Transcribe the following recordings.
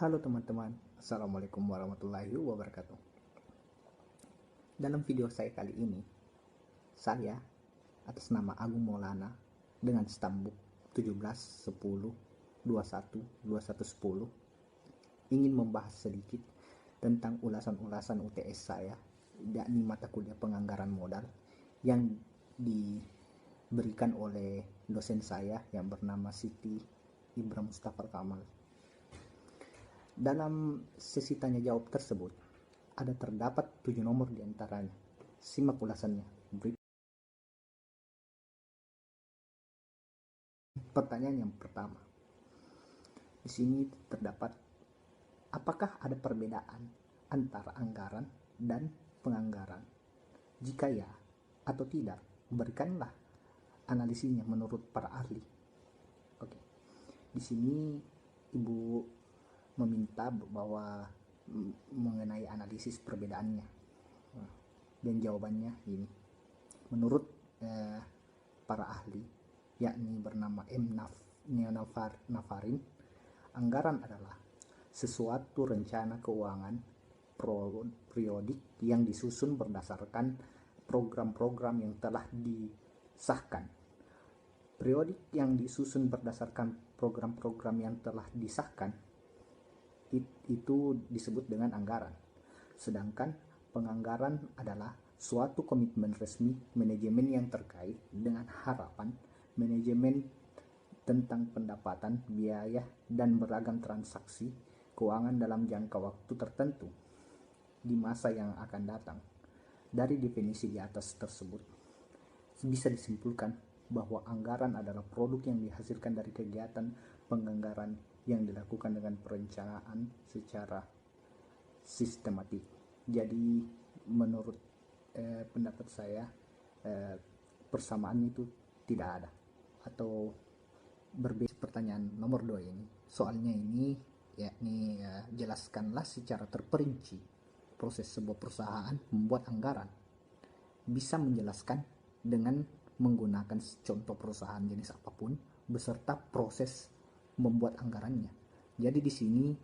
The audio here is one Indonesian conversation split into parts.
Halo teman-teman, Assalamualaikum warahmatullahi wabarakatuh. Dalam video saya kali ini, saya atas nama Agung Maulana dengan stambuk 17 10 21 2110 ingin membahas sedikit tentang ulasan-ulasan UTS saya, yakni mata kuliah penganggaran modal yang diberikan oleh dosen saya yang bernama Siti Ibra Mustafa Kamal. Dalam sesi tanya jawab tersebut ada terdapat 7 nomor diantaranya. Simak ulasannya. Pertanyaan yang pertama. Di sini terdapat, apakah ada perbedaan antara anggaran dan penganggaran? Jika ya atau tidak, berikanlah analisisnya menurut para ahli. Oke. Di sini Ibu meminta bahwa mengenai analisis perbedaannya, dan jawabannya ini menurut para ahli, yakni bernama Nafarin, anggaran adalah sesuatu rencana keuangan periodik yang disusun berdasarkan program-program yang telah disahkan. Periodik yang disusun berdasarkan program-program yang telah disahkan itu disebut dengan anggaran. Sedangkan penganggaran adalah suatu komitmen resmi manajemen yang terkait dengan harapan manajemen tentang pendapatan, biaya, dan beragam transaksi keuangan dalam jangka waktu tertentu di masa yang akan datang. Dari definisi di atas tersebut bisa disimpulkan bahwa anggaran adalah produk yang dihasilkan dari kegiatan penganggaran yang dilakukan dengan perencanaan secara sistematik. Jadi menurut pendapat saya, persamaan itu tidak ada atau berbeda. Pertanyaan nomor 2 ini, soalnya ini yakni jelaskanlah secara terperinci proses sebuah perusahaan membuat anggaran. Bisa menjelaskan dengan menggunakan contoh perusahaan jenis apapun beserta proses membuat anggarannya. Jadi di sini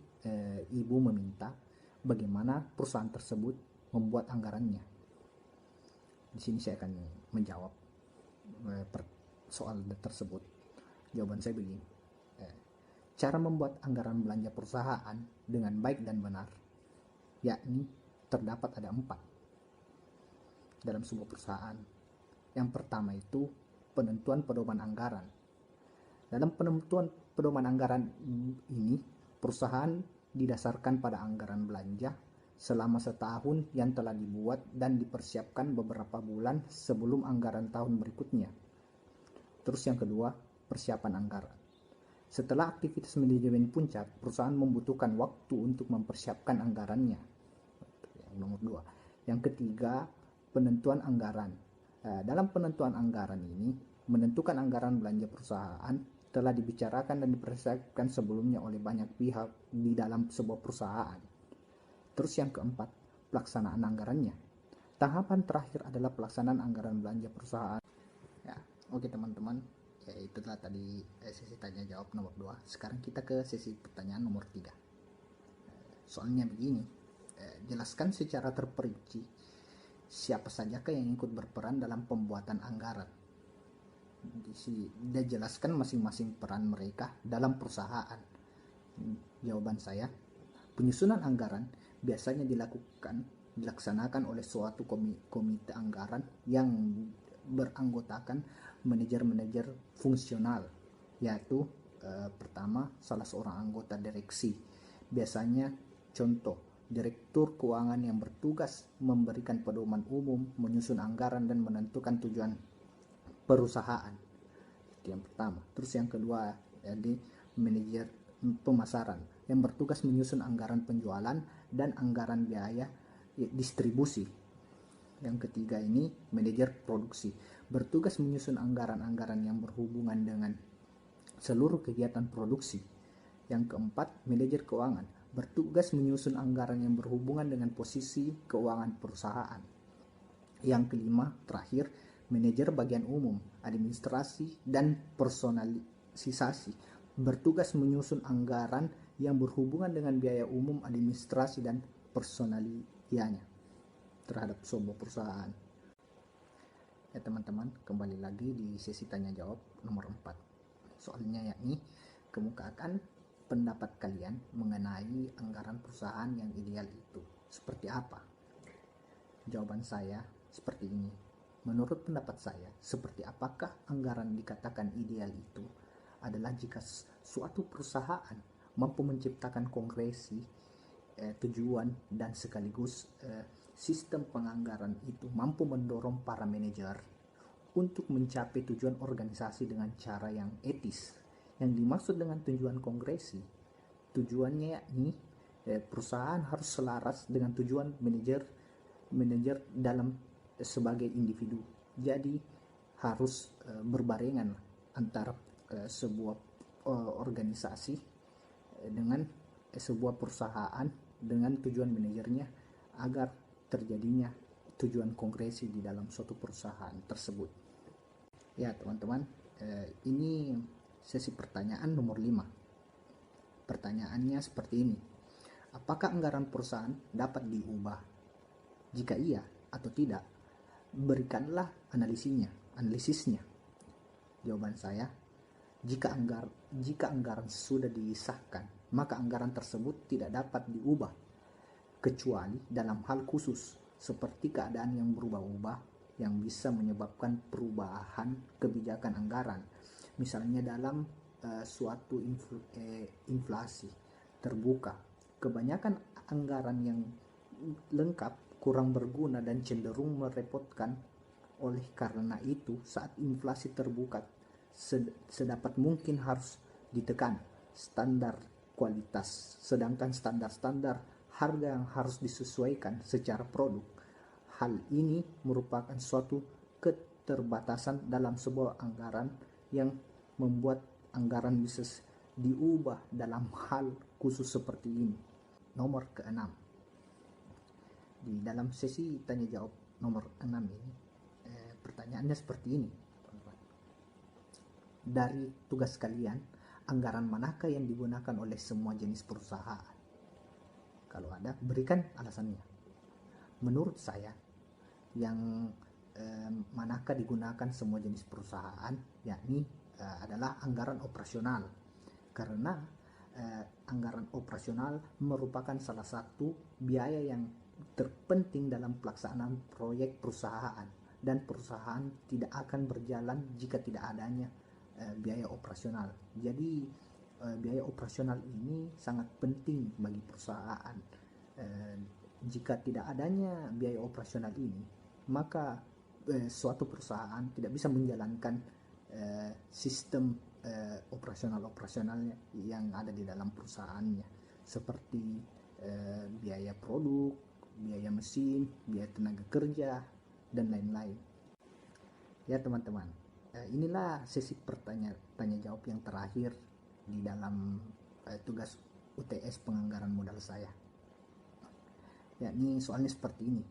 Ibu meminta bagaimana perusahaan tersebut membuat anggarannya. Di sini saya akan menjawab soal tersebut. Jawaban saya begini. Cara membuat anggaran belanja perusahaan dengan baik dan benar, yakni terdapat ada 4 dalam sebuah perusahaan. Yang pertama itu penentuan pedoman anggaran. Dalam penentuan pedoman anggaran ini, perusahaan didasarkan pada anggaran belanja selama setahun yang telah dibuat dan dipersiapkan beberapa bulan sebelum anggaran tahun berikutnya. Terus yang kedua, persiapan anggaran. Setelah aktivitas manajemen puncak, perusahaan membutuhkan waktu untuk mempersiapkan anggarannya. Yang nomor 2. Yang ketiga, penentuan anggaran. Dalam penentuan anggaran ini, menentukan anggaran belanja perusahaan telah dibicarakan dan dipersiapkan sebelumnya oleh banyak pihak di dalam sebuah perusahaan. Terus yang keempat, pelaksanaan anggarannya. Tahapan terakhir adalah pelaksanaan anggaran belanja perusahaan. Ya, oke teman-teman, ya itulah tadi sesi tanya jawab nomor 2. Sekarang kita ke sesi pertanyaan nomor 3. Soalnya begini, jelaskan secara terperinci siapa sajakah yang ikut berperan dalam pembuatan anggaran. Dia jelaskan masing-masing peran mereka dalam perusahaan. Jawaban saya, penyusunan anggaran biasanya dilaksanakan oleh suatu komite anggaran yang beranggotakan manajer-manajer fungsional, yaitu pertama, salah seorang anggota direksi. Biasanya contoh, direktur keuangan yang bertugas memberikan pedoman umum, menyusun anggaran, dan menentukan tujuan perusahaan. Itu yang pertama. Terus yang kedua, jadi manajer pemasaran yang bertugas menyusun anggaran penjualan dan anggaran biaya distribusi. Yang ketiga ini manajer produksi, bertugas menyusun anggaran-anggaran yang berhubungan dengan seluruh kegiatan produksi. Yang keempat, manajer keuangan, bertugas menyusun anggaran yang berhubungan dengan posisi keuangan perusahaan. Yang kelima, terakhir, manajer bagian umum, administrasi, dan personalisasi, bertugas menyusun anggaran yang berhubungan dengan biaya umum, administrasi, dan personalianya terhadap sebuah perusahaan. Ya teman-teman, kembali lagi di sesi tanya jawab nomor 4. Soalnya yakni, kemukakan pendapat kalian mengenai anggaran perusahaan yang ideal itu seperti apa? Jawaban saya seperti ini. Menurut pendapat saya, seperti apakah anggaran dikatakan ideal itu adalah jika suatu perusahaan mampu menciptakan konkresi, tujuan, dan sekaligus sistem penganggaran itu mampu mendorong para manajer untuk mencapai tujuan organisasi dengan cara yang etis. Yang dimaksud dengan tujuan konkresi, tujuannya yakni perusahaan harus selaras dengan tujuan manajer dalam sebagai individu. Jadi harus berbarengan antara sebuah organisasi dengan sebuah perusahaan dengan tujuan manajernya agar terjadinya tujuan konkresi di dalam suatu perusahaan tersebut. Ya teman-teman, ini sesi pertanyaan nomor 5. Pertanyaannya seperti ini. Apakah anggaran perusahaan dapat diubah? Jika iya atau tidak, berikanlah analisisnya. Jawaban saya, jika anggaran sudah disahkan, maka anggaran tersebut tidak dapat diubah kecuali dalam hal khusus seperti keadaan yang berubah-ubah yang bisa menyebabkan perubahan kebijakan anggaran, misalnya dalam suatu inflasi terbuka. Kebanyakan anggaran yang lengkap kurang berguna dan cenderung merepotkan. Oleh karena itu, saat inflasi terbuka, sedapat mungkin harus ditekan standar kualitas, sedangkan standar harga yang harus disesuaikan secara produk. Hal ini merupakan suatu keterbatasan dalam sebuah anggaran yang membuat anggaran bisa diubah dalam hal khusus seperti ini. Nomor ke-6. Di dalam sesi tanya jawab nomor 6 ini, pertanyaannya seperti ini. Dari tugas kalian, anggaran manakah yang digunakan oleh semua jenis perusahaan? Kalau ada, berikan alasannya. Menurut saya, yang manakah digunakan semua jenis perusahaan, yakni adalah anggaran operasional. Karena anggaran operasional merupakan salah satu biaya yang terpenting dalam pelaksanaan proyek perusahaan, dan perusahaan tidak akan berjalan jika tidak adanya biaya operasional. Jadi biaya operasional ini sangat penting bagi perusahaan. Jika tidak adanya biaya operasional ini, maka suatu perusahaan tidak bisa menjalankan sistem operasionalnya yang ada di dalam perusahaannya, seperti biaya produk, biaya mesin, biaya tenaga kerja, dan lain-lain. Ya teman-teman, inilah sesi tanya jawab yang terakhir di dalam tugas UTS penganggaran modal saya. Yakni soalnya seperti ini.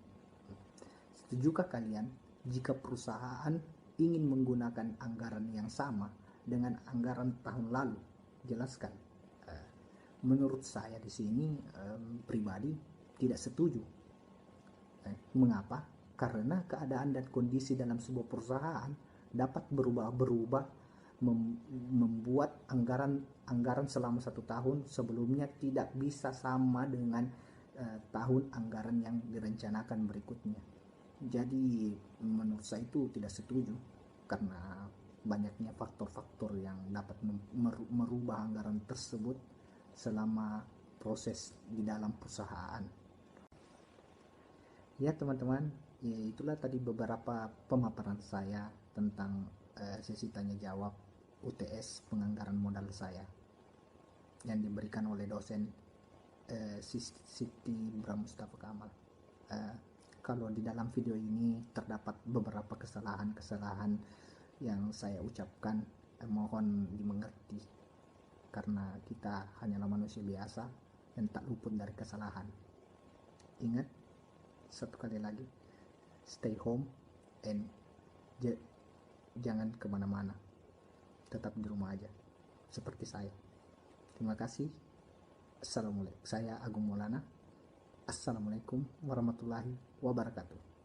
Setujukah kalian jika perusahaan ingin menggunakan anggaran yang sama dengan anggaran tahun lalu? Jelaskan. Menurut saya di sini pribadi tidak setuju. Mengapa? Karena keadaan dan kondisi dalam sebuah perusahaan dapat berubah membuat anggaran selama 1 tahun sebelumnya tidak bisa sama dengan tahun anggaran yang direncanakan berikutnya. Jadi menurut saya itu tidak setuju, karena banyaknya faktor-faktor yang dapat merubah anggaran tersebut selama proses di dalam perusahaan. Ya teman-teman, ya itulah tadi beberapa pemaparan saya tentang sesi tanya jawab UTS penganggaran modal saya yang diberikan oleh dosen Siti Bram Mustafa Kamal. Kalau di dalam video ini terdapat beberapa kesalahan yang saya ucapkan, mohon dimengerti, karena kita hanyalah manusia biasa dan tak luput dari kesalahan. Ingat, satu kali lagi, stay home and jangan kemana-mana, tetap di rumah aja seperti saya. Terima kasih. Assalamualaikum. Saya Agung Maulana. Assalamualaikum warahmatullahi wabarakatuh.